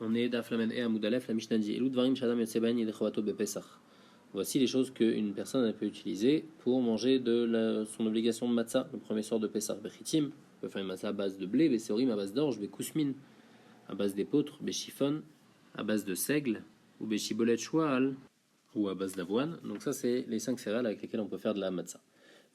On est d'Aflamen et Amoudalef, la Mishnah dit Elou Dvarim Shadam Yotsebain Yelechovato Bepesach. Voici les choses qu'une personne peut utiliser pour manger son obligation de matzah, le premier soir de Pessah. Bechitim, on peut faire une matzah à base de blé, Beseorim à base d'orge, Bekousmin à base d'épeautre, Bechifon à base de seigle, ou Bechibolet Choual, ou à base d'avoine. Donc, ça, c'est les 5 céréales avec lesquelles on peut faire de la matzah.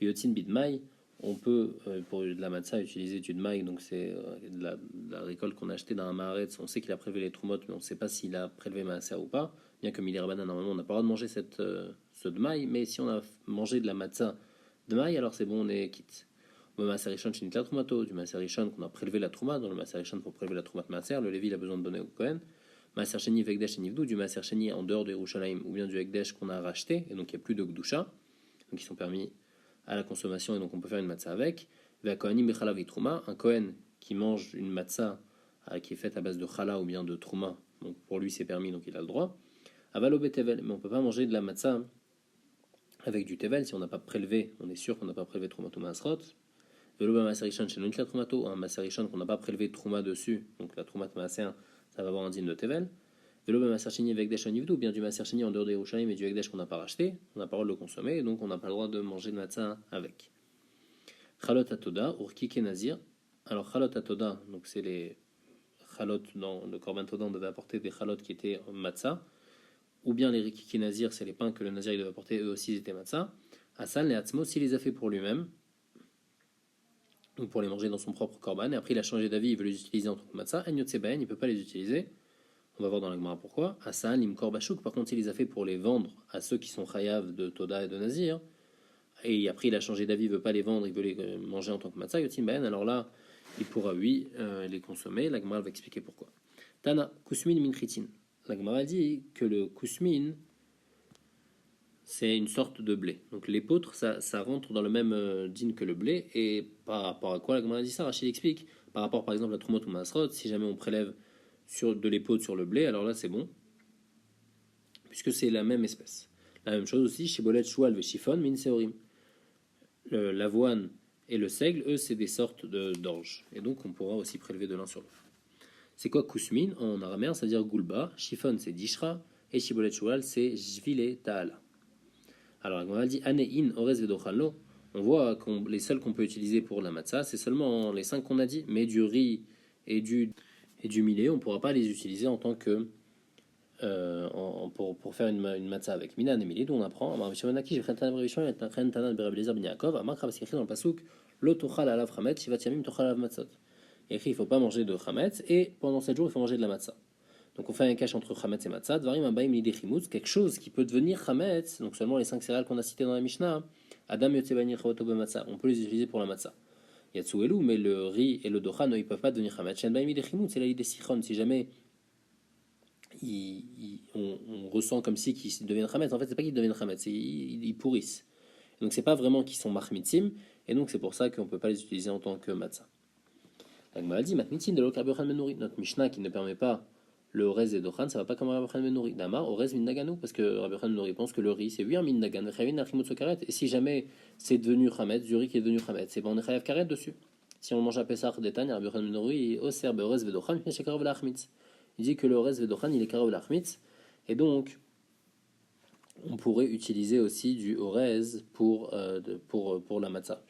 Biotin Bidmaï, on peut, pour de la matzah, utiliser du maï, donc c'est de la récolte qu'on a achetée dans un maaretz. On sait qu'il a prélevé les troumottes, mais on ne sait pas s'il a prélevé maaser ou pas. Bien que Mili Rabbanan, normalement, on n'a pas le droit de manger ce de maï, mais si on a mangé de la matzah de maï, alors c'est bon, on est quitte. Du maaser rishon qu'on a prélevé la trouma, dans le maaser rishon pour prélever la trouma de maaser, le Lévi il a besoin de donner au Kohen. Maaser sheni vekdesh nivdu, du maaser sheni en dehors de Yerushalayim, ou bien du ekdesh qu'on a racheté, et donc il n'y a plus de gdusha, donc ils sont permis à la consommation, et donc on peut faire une matzah avec. Un Kohen qui mange une matzah qui est faite à base de chala ou bien de trouma, donc pour lui c'est permis, donc il a le droit. Avalo betevel, mais on peut pas manger de la matzah avec du tevel si on n'a pas prélevé, on est sûr qu'on n'a pas prélevé troumato masrot. Velo ba maserishon chez l'unica troumato, un maserishon qu'on n'a pas prélevé trouma dessus, donc la troumat maaser, ça va avoir un dîme de tevel. Velo ba maserchini avec des chanivdu, ou bien du maserchini en dehors des Yerushalayim et du ekdesh qu'on n'a pas racheté, on n'a pas le droit de le consommer, et donc on n'a pas le droit de manger de matzah avec. Chalot atoda, urkike nazir. Alors chalot atoda, donc c'est les chalot dans le korban toda, on devait apporter des chalot qui étaient matzah, ou bien les rikike nazir, c'est les pains que le nazir il devait apporter, eux aussi ils étaient matzah. Asal les atzmo, s'il les a fait pour lui-même, donc pour les manger dans son propre korban, et après il a changé d'avis, il veut les utiliser en tant que matzah, en yotsebaen, il peut pas les utiliser. On va voir dans la Gemara pourquoi. Asal im korbachouk, par contre s'il les a fait pour les vendre à ceux qui sont chayav de toda et de nazir, et après il a changé d'avis, il veut pas les vendre, il veut les manger en tant que matzah, yotim ben, alors là, il pourra, oui, les consommer. La Gemara va expliquer pourquoi. Tana, kusmin min chitin. La Gemara dit que le kusmin, c'est une sorte de blé. Donc l'épeautre, ça rentre dans le même din que le blé, et par rapport à quoi la Gemara dit ça? Rachid explique, par rapport par exemple à Trumot ou Masrot, si jamais on prélève de l'épeautre sur le blé, alors là c'est bon, puisque c'est la même espèce. La même chose aussi, shibolet, choual, veshifon, min seorim. L'avoine et le seigle, eux, c'est des sortes d'orge. Et donc, on pourra aussi prélever de l'un sur l'autre. C'est quoi kusmin en araméen? Ça veut dire goulba. Chiffon, c'est dishra. Et shibolet choual, c'est jvile ta'ala. Alors, on a dit anein ores vedochalo. On voit que les seuls qu'on peut utiliser pour la matzah, c'est seulement les 5 qu'on a dit. Mais du riz et du millet, on ne pourra pas les utiliser en tant que pour faire une matzah avec Minan et Milid, on apprend dans le pasuk l'otochal alav chametz shivat yamim tochal alav matzot. Écrit il faut pas manger de chametz et pendant 7 jours il faut manger de la matzah. Donc on fait un cache entre chametz et matzah, dvarim abayim lidechimutz, quelque chose qui peut devenir chametz, donc seulement les 5 céréales qu'on a citées dans la Mishnah, adam yotzebani chavoto b'matzah, on peut les utiliser pour la matzah. Yatsu elu, mais le riz et le docha ils peuvent pas devenir chametz. Shen bayim lidechimutz, c'est la idée sichon, si jamais on ressent comme si qu'ils deviennent chametz. En fait, c'est pas qu'ils deviennent chametz, ils pourrissent. Donc, c'est pas vraiment qu'ils sont machmitzim, et donc c'est pour ça qu'on peut pas les utiliser en tant que matzah. La Gemara dit machmitzim de l'okar b'ochan menouri. Notre Mishnah qui ne permet pas le orez et dochan, ça va pas comme Rabbi Yochanan ben Nuri. Damar orez min naganu, parce que Rabbi Yochanan ben Nuri pense que le riz c'est oui un min nagan, et si jamais c'est devenu chametz, du riz qui est devenu chametz, c'est bon, on est chayav karet dessus. Si on mange à Pessah d'Etan, Rabbi Yochanan ben Nuri oser beorez vedochan, puis shekarav lachmitz. Il dit que le orez vedochan il est karav lachmitz, et donc on pourrait utiliser aussi du orez pour la matzah,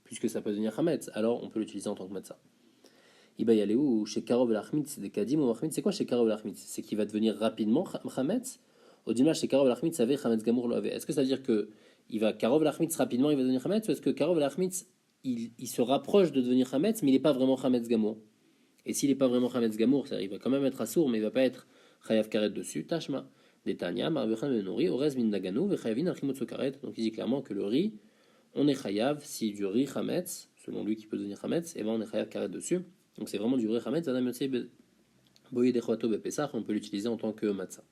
puisque ça peut devenir chametz, alors on peut l'utiliser en tant que matzah. Il va y aller où chez Karov Lachmitz des Kadim ou Machmitz. C'est quoi chez Karov Lachmitz? C'est qu'il va devenir rapidement Chametz. Au dimanche, chez Karov Lachmitz, avait Chametz Gamour l'avait. Est-ce que ça veut dire que il va Karov Lachmitz rapidement, il va devenir Chametz, ou est-ce que Karov Lachmitz il se rapproche de devenir Chametz, mais il n'est pas vraiment Chametz Gamour? Et s'il n'est pas vraiment Chametz Gamour, il va quand même être assour, mais il va pas être Chayav Karet dessus. Tashma Detania, Marvechan Menori, Orez Min Nagano, Vechayavin Archimotso Karet. Donc il dit clairement que le riz, on est Chayav si du riz Chametz, selon lui qui peut devenir Chametz, et ben on est Chayav Karet dessus. Donc c'est vraiment du vrai chametz, on peut l'utiliser en tant que matzah.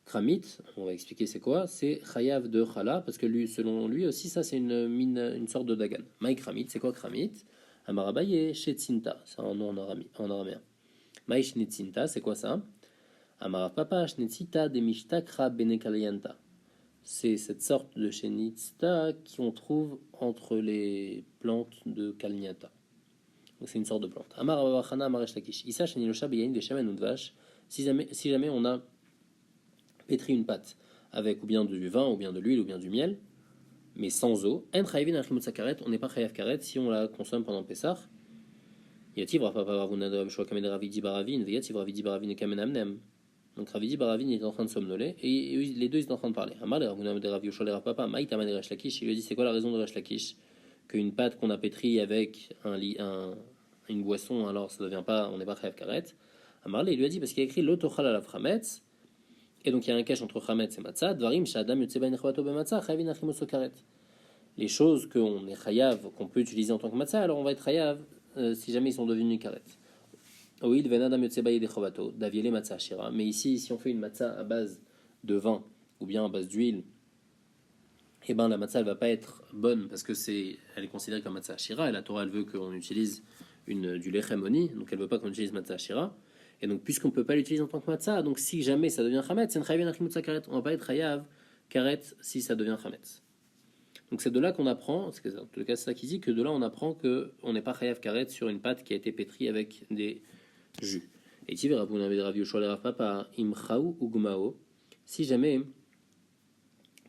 Kramit, on va expliquer c'est quoi, c'est chayav de chala, parce que lui, selon lui aussi, ça c'est une sorte de dagan. Maï kramit, c'est quoi kramit? Amarabaye shetzinta, c'est un nom en araméen. Maï shnetzinta, c'est quoi ça? Amarapapa shnetzita de mishtakra benekalianta. C'est cette sorte de chénitsta qu'on trouve entre les plantes de Kalniata. Donc c'est une sorte de plante. Amar Abachana Amar Resh Lakish. Issa Shenilosha Beyain Veshemen Udvash. Si jamais on a pétri une pâte avec ou bien du vin, ou bien de l'huile, ou bien du miel, mais sans eau, on n'est pas chayav karet si on la consomme pendant Pessah. Yativ Rav Papa Ravuna de Shua Kamed Ravidi Baravin, Yativ Ravidi Baravin et Kamen Amnem. Donc Ravidi Baravin est en train de somnoler et les deux ils sont en train de parler. Amar le Ravuna de Rav Yoshua le Rav Papa, Maïtama de Resh Lakish, il lui dit c'est quoi la raison de Resh Lakish qu'une pâte qu'on a pétrie avec une boisson, alors ça devient pas, on n'est pas chayav karet. Amar il lui a dit parce qu'il a écrit l'otochal à la frametz. Et donc il y a un cache entre chametz et matzah. Dvarim shadam yotzeba nechvato bematzah chayavin achimos karet. Les choses qu'on est chayav, qu'on peut utiliser en tant que matzah, alors on va être chayav si jamais ils sont devenus karet. Oui, il venadam yotzeba yedechvato d'aviele matzah shira. Mais ici, si on fait une matzah à base de vin ou bien à base d'huile, et ben la matzah elle va pas être bonne parce que elle est considérée comme matzah shira. Et la Torah elle veut qu'on utilise du lechem oni, donc elle veut pas qu'on utilise matzah shira. Et donc, puisqu'on ne peut pas l'utiliser en tant que matzah, donc si jamais ça devient chametz, c'est une chayavin achimutza karet. On ne va pas être chayav karet si ça devient chametz. Donc c'est de là qu'on apprend, en tout cas c'est ça qui dit, que de là on apprend qu'on n'est pas chayav karet sur une pâte qui a été pétrie avec des jus. Et tu verras, vous n'avez Rav Yoshua le Rav Papa, imchaou ou gumao, si jamais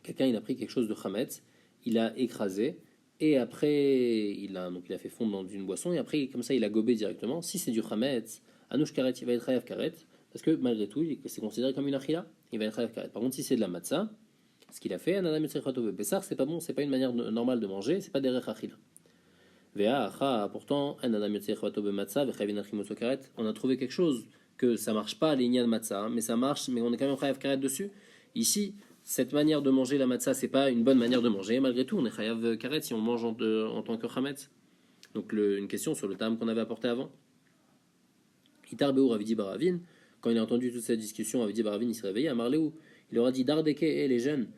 quelqu'un il a pris quelque chose de chametz, il a écrasé, et après il a fait fondre dans une boisson, et après comme ça il a gobé directement. Si c'est du chametz, Anouch karet, il va être chayav karet, parce que malgré tout, c'est considéré comme une achila, il va être chayav karet. Par contre, si c'est de la matzah, ce qu'il a fait, anadam yotzeichato bepesach, c'est pas bon, c'est pas une manière normale de manger, c'est pas derech achila. Vea acha, pourtant, anadam yotzeichato bematzah, vechavin achimotso karet, on a trouvé quelque chose que ça marche pas à l'igna de matzah, mais ça marche, mais on est quand même chayav karet dessus. Ici, cette manière de manger la matzah, c'est pas une bonne manière de manger, malgré tout, on est chayav karet si on mange en tant que chametz. Donc une question sur le tam qu'on avait apporté avant. Itarbeu Ravidi Baravin, quand il a entendu toute cette discussion, Ravidi Baravin il s'est réveillé à Marléou. Il aura dit Dardeke, les jeunes,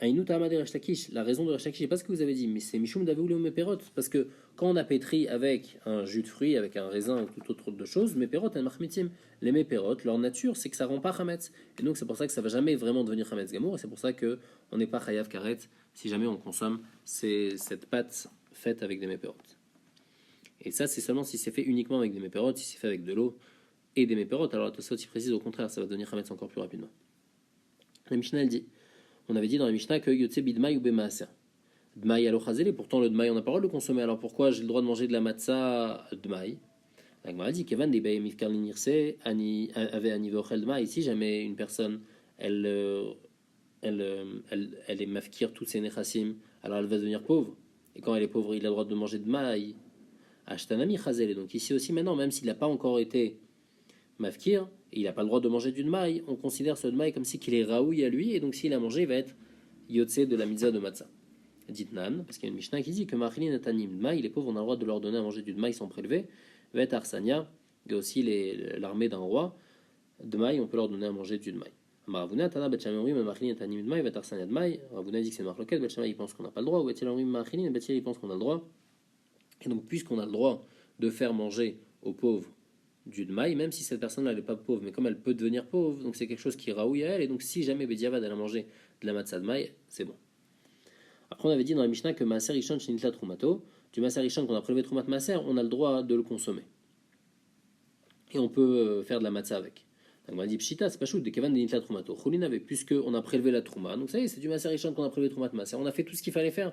Aïnou Tamade Resh Lakish, la raison de Resh Lakish, je sais pas ce que vous avez dit, mais c'est Mishum Davou Léo Meperot, parce que quand on a pétri avec un jus de fruits, avec un raisin ou tout autre de choses, Meperot, El Mahmitim, les Meperot, leur nature, c'est que ça rend pas Chametz. Et donc c'est pour ça que ça va jamais vraiment devenir Chametz Gamour, et c'est pour ça qu'on n'est pas Chayav Karet si jamais on consomme cette pâte faite avec des Meperot. Et ça, c'est seulement si c'est fait uniquement avec des Meperot, si c'est fait avec de l'eau et des méperotes, alors Tosfot il précise au contraire, ça va devenir chametz encore plus rapidement. La Mishnah elle dit, on avait dit dans la Mishnah que yotse bidmaï ou bemaaser. Dmaï alochazeli, pourtant le dmaï on a pas le droit de le consommer, alors pourquoi j'ai le droit de manger de la matzah dmaï? La Gemara dit kevan de bayem ifkar linirse ani ave ani vochel dmaï. Si jamais une personne elle est mafkir tous ses nechassim, alors elle va devenir pauvre. Et quand elle est pauvre, il a le droit de manger de maï. Ashtanami chazeli. Donc ici aussi maintenant, même s'il n'a pas encore été mafkir, et il n'a pas le droit de manger du maï, on considère ce maï comme si qu'il est raoui à lui, et donc s'il a mangé, il va être yotse de la mitzvah de matzah. Dit Nan, parce qu'il y a une Mishnah qui dit que Machli Natanim Dmaï, les pauvres, on a le droit de leur donner à manger du Dmaï sans prélever. Va être Arsania, il y a aussi l'armée d'un roi. Dmaï, on peut leur donner à manger du Dmaï. Maravuna, Tana, Betchamori, Machli Natanim Dmaï, va être Arsania Dmaï. Ravuna dit que c'est Marloket, Betchamori, il pense qu'on n'a pas le droit, ou Betchamori, Machli, Betchamori, il pense qu'on a le droit. Et donc, puisqu'on a le droit de faire manger aux pauvres du Dmaï, même si cette personne-là n'est pas pauvre, mais comme elle peut devenir pauvre, donc c'est quelque chose qui raouille à elle, et donc si jamais Bediavad elle a mangé de la matzah Dmaï, c'est bon. Après, on avait dit dans la Mishnah que Maaser Rishon Shinitla Trumato, du Maaser Rishon qu'on a prélevé Trumat Maaser, on a le droit de le consommer. Et on peut faire de la matzah avec. Donc on a dit Pshita, c'est pas chou, de Kevan Nitla Trumato. Choulin avait, puisqu'on a prélevé la Trouma, donc ça y est, c'est du Maaser Rishon qu'on a prélevé Trumat Maaser, on a fait tout ce qu'il fallait faire.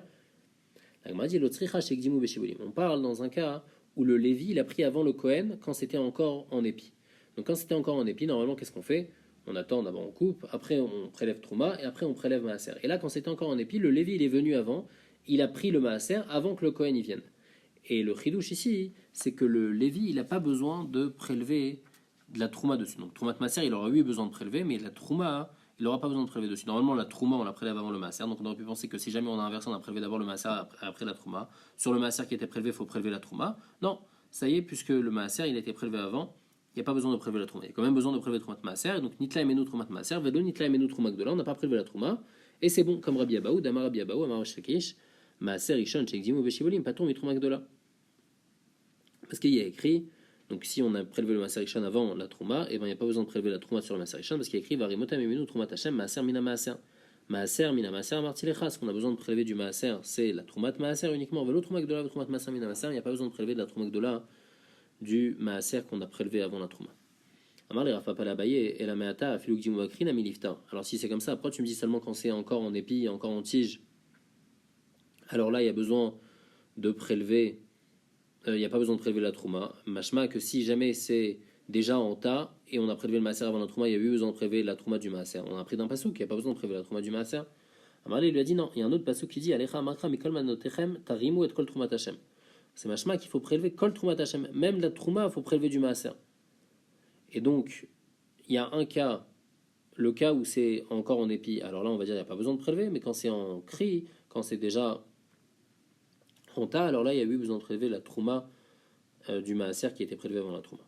Donc on a dit Lotzricha Shekdimu Beshibolim. On parle dans un cas où le Lévi, il a pris avant le Kohen quand c'était encore en épi. Donc quand c'était encore en épi, normalement, qu'est-ce qu'on fait? On attend, d'abord on coupe, après on prélève Trouma, et après on prélève Maaser. Et là, quand c'était encore en épi, le Lévi, il est venu avant, il a pris le Maaser avant que le Kohen y vienne. Et le Chidouche ici, c'est que le Lévi, il n'a pas besoin de prélever de la Trouma dessus. Donc Troumat Maaser, il aura eu besoin de prélever, mais la Trouma, il n'aura pas besoin de prélever dessus. Normalement, la Trouma, on la prélève avant le Maaser, donc on aurait pu penser que si jamais on a inversé, on a prélevé d'abord le Maaser, après la Trouma. Sur le Maaser qui était prélevé, il faut prélever la Trouma. Non, ça y est, puisque le Maaser, il a été prélevé avant, il n'y a pas besoin de prélever la Trouma. Il y a quand même besoin de prélever Troumat Maaser, donc Nitla Emenu Troumat Maaser, Velo Nitla Emenu Trouma Gdola, on n'a pas prélevé la Trouma, et c'est bon, comme Rabbi Abaou, Damar Rabbi Abaou, Amar Shakish, Maaser Rishon, Shekdimu Beshibolim, Paton Mitrouma Gdola. Parce qu'il y a écrit, donc si on a prélevé le Maaser Rishon avant la Trouma, et ben il n'y a pas besoin de prélever la Trouma sur le Maaser Rishon, parce qu'il y a écrit Varimotam Emenu Troumat Hashem, Maaser Mina Maaser. Maaser Mina Maaser Martilecha, ce qu'on a besoin de prélever du Maaser, c'est la Troumat Maaser uniquement, Velo Troumat Gdola, Troumat Maaser Mina Maaser, il n'y a pas besoin de prélever de la Troumat Gdola du maaser qu'on a prélevé avant la trouma. Amar les Rafa Palabaye et la Meata Afiluk Dimouakrin a milifta. Alors si c'est comme ça, après tu me dis seulement quand c'est encore en épi, encore en tige. Alors là, il y a besoin de prélever, il n'y a pas besoin de prélever la trouma. Machma que si jamais c'est déjà en tas et on a prélevé le maaser avant la trouma, il y a eu besoin de prélever la trouma du maaser. On a appris d'un pasouk, il n'y a pas besoin de prélever la trouma du maaser. Amarle lui a dit non, il y a un autre pasouk qui dit Alecha Amakra Mikol Manotechem Tarimu et Kol Trumat Hashem. C'est machma qu'il faut prélever Kol Trumat Hashem. Même la trouma, il faut prélever du maaser. Et donc, il y a un cas, le cas où c'est encore en épi, alors là on va dire il n'y a pas besoin de prélever, mais quand c'est en cri, quand c'est déjà en tas, alors là il y a eu besoin de prélever la trouma du maaser qui était prélevé avant la trouma.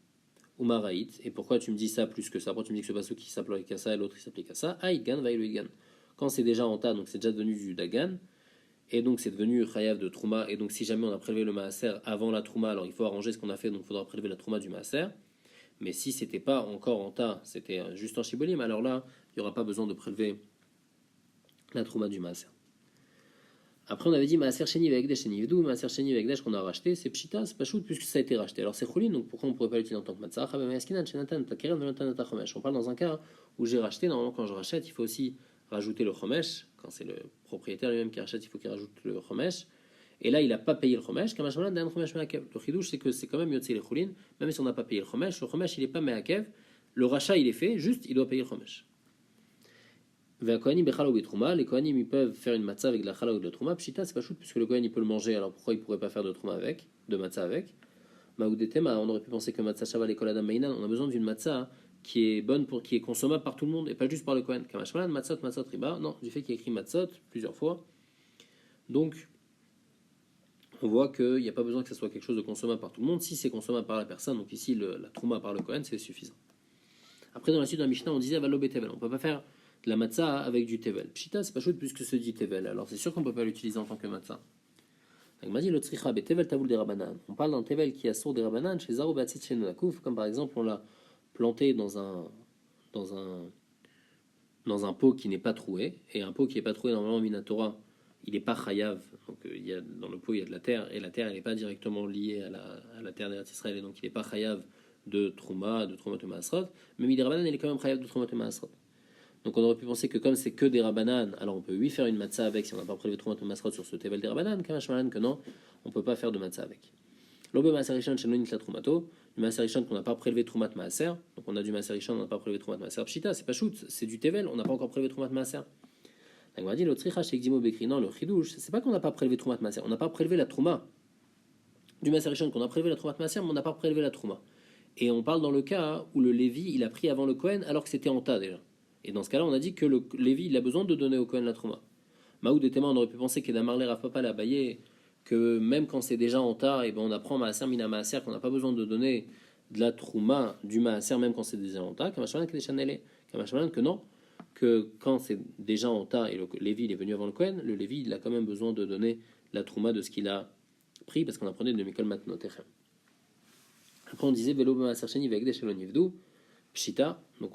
Ou maraït, et pourquoi tu me dis ça plus que ça? Pourquoi tu me dis que ce pasouk qui s'applique à ça et l'autre qui s'applique à ça? Aïdgan, vaïluidgan. Quand c'est déjà en tas, donc c'est déjà devenu du dagan, et donc c'est devenu chayav de trouma, et donc si jamais on a prélevé le maaser avant la trouma, alors il faut arranger ce qu'on a fait, donc il faudra prélever la trouma du maaser. Mais si c'était pas encore en tas, c'était juste en shibolim, alors là, il n'y aura pas besoin de prélever la trouma du maaser. Après, on avait dit maaser sheni ve'ekdesh sheni v'dou, maaser sheni ve'ekdesh qu'on a racheté, c'est pshita, c'est pas chout, puisque ça a été racheté. Alors c'est choulin, donc pourquoi on ne pourrait pas l'utiliser en tant que matzah? On parle dans un cas où j'ai racheté, normalement quand je rachète, il faut aussi rajouter le chomesh, quand c'est le propriétaire lui-même qui rachète, il faut qu'il rajoute le chomesh. Et là, il n'a pas payé le chomesh. Le chidouche, c'est que c'est quand même yotze les choulin, même si on n'a pas payé le chomesh il n'est pas meakev. Le rachat, il est fait, juste, il doit payer le chomesh. Les Kohanim, ils peuvent faire une matzah avec de la chala ou de la trouma. Pshita, c'est pas chouette, puisque le Kohen, il peut le manger, alors pourquoi il ne pourrait pas faire de trouma avec, de matzah avec? Maoudetema, on aurait pu penser que matzah shava l'école adam meinan, on a besoin d'une matzah qui est bonne, qui est consommable par tout le monde, et pas juste par le Kohen. Kamashmalan, matzot riba, non, du fait qu'il y a écrit matzot plusieurs fois. Donc, on voit qu'il n'y a pas besoin que ce soit quelque chose de consommable par tout le monde. Si c'est consommable par la personne, donc ici la trouma par le Kohen, c'est suffisant. Après, dans la suite de la Mishnah, on disait Valo betevel. On ne peut pas faire de la matzah avec du tevel. Pshita, c'est pas chouette puisque se dit tevel. Alors c'est sûr qu'on ne peut pas l'utiliser en tant que matzah. Donc, m'a dit le tzricha betevel tavoul des rabanan. On parle d'un tevel qui a sourd des rabanan chez Zaro Batsit chez Nonakouf, comme par exemple on l'a planté dans un pot qui n'est pas troué. Et un pot qui n'est pas troué, normalement, Minatora, il n'est pas chayav. Donc dans le pot, il y a de la terre. Et la terre, elle n'est pas directement liée à la terre d'Eretz Israël. Et donc il n'est pas chayav de trouma de maasrot. Mais Midrabanan, il est quand même chayav de trouma de maasrot. Donc on aurait pu penser que comme c'est que des rabanan, alors on peut lui faire une matzah avec si on n'a pas prélevé trouma de maasrot sur ce tevel des rabanan. Kamashmalan que non, on ne peut pas faire de matzah avec. L'obé maaserishon chez l'onit la troumato, du maaserishon qu'on n'a pas prélevé troumat maaser, donc on a du maaserishon, on n'a pas prélevé troumat maaser. Pshita, c'est pas shoot, c'est du tevel, on n'a pas encore prélevé troumat maaser. Donc on va dire le tricha chez Gdimo Bekri, non, le chidouche, c'est pas qu'on n'a pas prélevé troumat maaser, on n'a pas prélevé la trouma du maaserishon, qu'on a prélevé la troumat maaser, mais on n'a pas prélevé la trouma. Et on parle dans le cas où le Lévi, il a pris avant le Kohen alors que c'était en tas déjà. Et dans ce cas-là, on a dit que le Lévi, il a besoin de donner au Kohen la trouma. Maoud et Tema, on aurait pu penser qu'Edamarler Rafapa l'a baillé, que même quand c'est déjà en tas, et ben on apprend maaser mina maaser qu'on n'a pas besoin de donner de la trouma du maaser même quand c'est déjà en tas. Kamashmalan que non, que quand c'est déjà en tas et le Lévi il est venu avant le Kohen, le Lévi il a quand même besoin de donner la trouma de ce qu'il a pris parce qu'on apprenait de Mikol Matnotechem. Après on disait velo maaser sheni ve'ekdesh shelo nivdu pshita, donc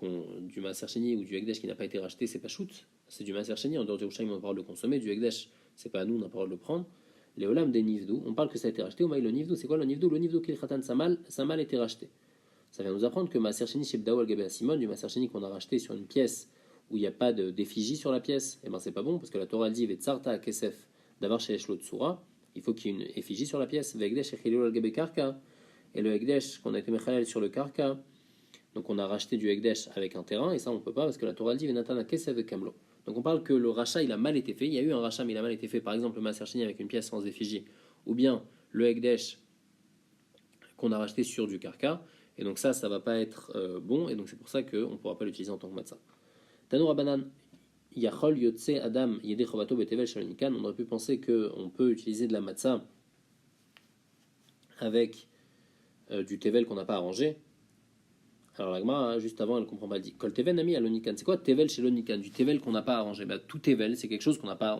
du maaser sheni ou du ekdesh qui n'a pas été racheté, c'est pas shoot, c'est du maaser sheni. En dehors du Yerushalayim on a le droit de le consommer, du ekdesh c'est pas à nous, on n'a pas le droit de le prendre. Les olam des nivdou, on parle que ça a été racheté. Omaï le nivdou, c'est quoi le nivdou? Le nivdou qui khatan samal a été racheté. Ça vient nous apprendre que maaser sheni shebdao al gabé simon, du maaser sheni qu'on a racheté sur une pièce où il n'y a pas d'effigie sur la pièce, et ben c'est pas bon parce que la Torah dit vetzarta kesef d'avar chez Eshlo tsura, il faut qu'il y ait une effigie sur la pièce. Ve'ekdesh echilul al gabé karka, et le ekdesh qu'on a été mechalel sur le karka, donc on a racheté du ekdesh avec un terrain, et ça on peut pas parce que la Torah dit venatana kesef de kamlo. Donc on parle que le rachat il a mal été fait, il y a eu un rachat mais il a mal été fait, par exemple le maaser sheni avec une pièce sans effigie, ou bien le ekdesh qu'on a racheté sur du karka, et donc ça va pas être bon, et donc c'est pour ça qu'on ne pourra pas l'utiliser en tant que matzah. Tano Rabanan, Yachol Yotse Adam Yede Chovato Betevel Shalonikan, on aurait pu penser qu'on peut utiliser de la matzah avec du tevel qu'on n'a pas arrangé. Alors la Gemara, juste avant, elle ne comprend pas. Elle dit Kol tevel nami alonikan. C'est quoi tevel chez l'onikan? Du tevel qu'on n'a pas arrangé. Tout tevel, c'est quelque chose qu'on n'a pas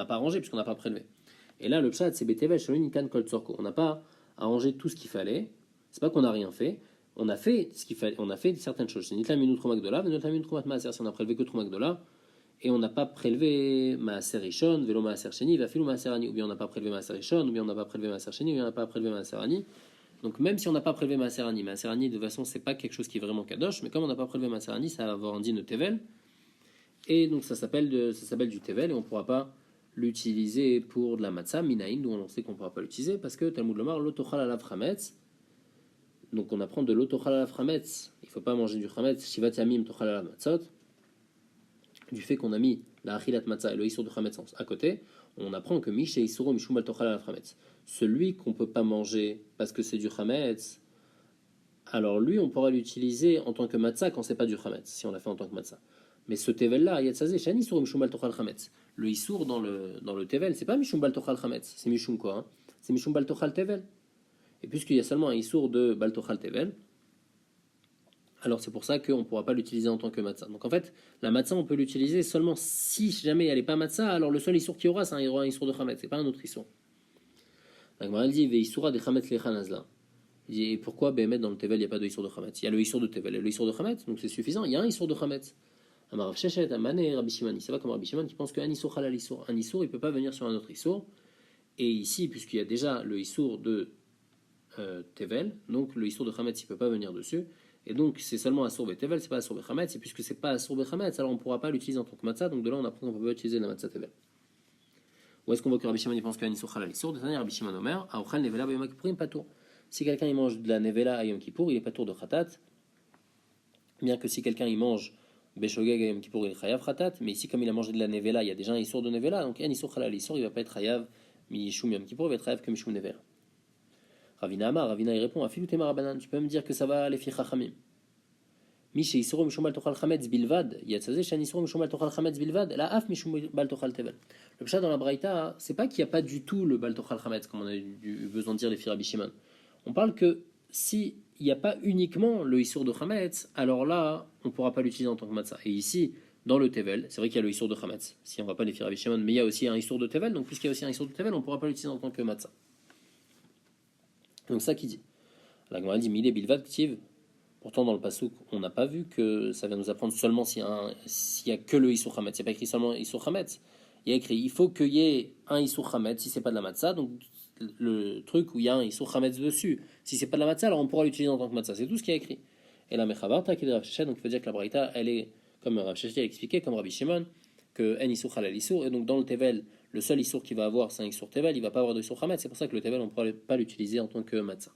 arrangé puisqu'on n'a pas prélevé. Et là, le pshat, c'est betevel chez l'onikan kol tzorko. On n'a pas arrangé tout ce qu'il fallait. C'est pas qu'on n'a rien fait. On a fait ce qu'il fallait. On a fait certaines choses. C'est nitla minu tromak dola, nitla minu tromak maaser. Si on a prélevé que tromak dola et on n'a pas prélevé maaser rishon, velo maaser sheni, va filou maaser ani. Ou bien on n'a pas prélevé maaser rishon, ou bien on n'a pas prélevé maaser sheni, ou bien on n'a pas prélevé maaser ani. Donc même si on n'a pas prélevé Maaserani, Maaserani de toute façon c'est pas quelque chose qui est vraiment kadosh, mais comme on n'a pas prélevé Maaserani, ça va avoir un din de tevel, et donc ça s'appelle du tevel, et on ne pourra pas l'utiliser pour de la matzah, minaïn, d'où on sait qu'on ne pourra pas l'utiliser, parce que Talmud Lomar, l'otochal alav chametz, donc on apprend de l'otochal alav chametz, il ne faut pas manger du chametz, shivat yamim tochal alav matzot, du fait qu'on a mis la achilat matzah et le isur de chametz à côté, on apprend que mish et isuro mishum al tochal alav chametz. Celui qu'on ne peut pas manger parce que c'est du chametz, alors lui, on pourra l'utiliser en tant que matzah quand c'est pas du chametz, si on l'a fait en tant que matzah. Mais ce tevel-là, yatzazé, shani isur mishum al tochal chametz. Le isur dans le tevel, c'est pas mishum bal tochal chametz, c'est mishum quoi, hein, c'est mishum bal tochal tevel. Et puisqu'il y a seulement un isur de bal tochal tevel, alors c'est pour ça qu'on ne pourra pas l'utiliser en tant que matzah. Donc en fait, la matzah, on peut l'utiliser seulement si jamais elle n'est pas matzah, alors le seul isur qu'il y aura, c'est un isur de chametz, c'est pas un autre isur. Donc il dit veisura de chametz lechanazla. Il dit et pourquoi Béhémet dans le tevel il n'y a pas de isur de chametz? Il y a le isur de tevel et le isur de chametz, donc c'est suffisant. Il y a un isur de chametz. Amar Rav Sheshet, Amane, Rabbi Shimon, ça va comme Rabbi Shimon qui pense qu'un isur halal isur, un isur il peut pas venir sur un autre isur. Et ici, puisqu'il y a déjà le isur de tevel, donc le isur de chametz il peut pas venir dessus. Et donc c'est seulement asur betevel, c'est pas asur bechametz. Et puisque c'est pas asur bechametz, alors on pourra pas l'utiliser en tant que matzah. Donc de là on apprend qu'on peut pas utiliser la matzah tevel. Ou est-ce qu'on voit que Rabbi Shimon il pense qu'un isur halal isur? De Rabbi Shimon Omer, Aochal nevela b'yom kippurim patour. Si quelqu'un il mange de la nevela à Yom Kippour, il est patour de khatat. Bien que si quelqu'un il mange Beshogeg à Yom Kippour, il est chayav khatat. Mais ici, comme il a mangé de la nevela, il y a déjà un isur de nevela. Donc un isur halal isur, il va pas être chayav mishum Yom Kippour, il va être chayav que mishum nevela. Ravina Amar, Ravina il répond, Afilu tema rabanan, tu peux me dire que ça va les fi chachamim. Miché isuro mishum bal tochal chametz bilvad, yatzazé shan isuro mishum bal tochal chametz bilvad, la af mishum bal tochal tevel. Le pshat dans la braïta, c'est pas qu'il n'y a pas du tout le bal tochal chametz, comme on a eu besoin de dire les fi Rabbi Shimon. On parle que si il n'y a pas uniquement le isur de chametz, alors là, on ne pourra pas l'utiliser en tant que matzah. Et ici, dans le tevel, c'est vrai qu'il y a le isur de chametz, si on ne va pas les fi Rabbi Shimon, mais il y a aussi un isur de tevel, donc puisqu'il y a aussi un isur de tevel, on ne pourra pas l'utiliser en tant que matzah. Donc ça qui dit. La Gemara dit Milé Bilvad Ktiv. Pourtant dans le pasouk, on n'a pas vu que ça vient nous apprendre seulement s'il y a que le Isur Chametz. Il n'y a pas écrit seulement Isur Chametz. Il y a écrit il faut qu'il y ait un Isur Chametz si c'est pas de la matzah. Donc le truc où il y a un Isur Chametz dessus. Si c'est pas de la matzah, alors on pourra l'utiliser en tant que matzah. C'est tout ce qui est écrit. Et la Mechavar Takid Rav Sheshet, donc il faut dire que la Braïta, elle est comme Rav Sheshet a expliqué, comme Rabbi Shimon, que en Isur Halal Isur. Et donc dans le Tevel, le seul Isur qu'il va avoir, c'est un Isur Tevel. Il va pas avoir de Isur Chametz. C'est pour ça que le Tevel, on ne pourra pas l'utiliser en tant que matzah.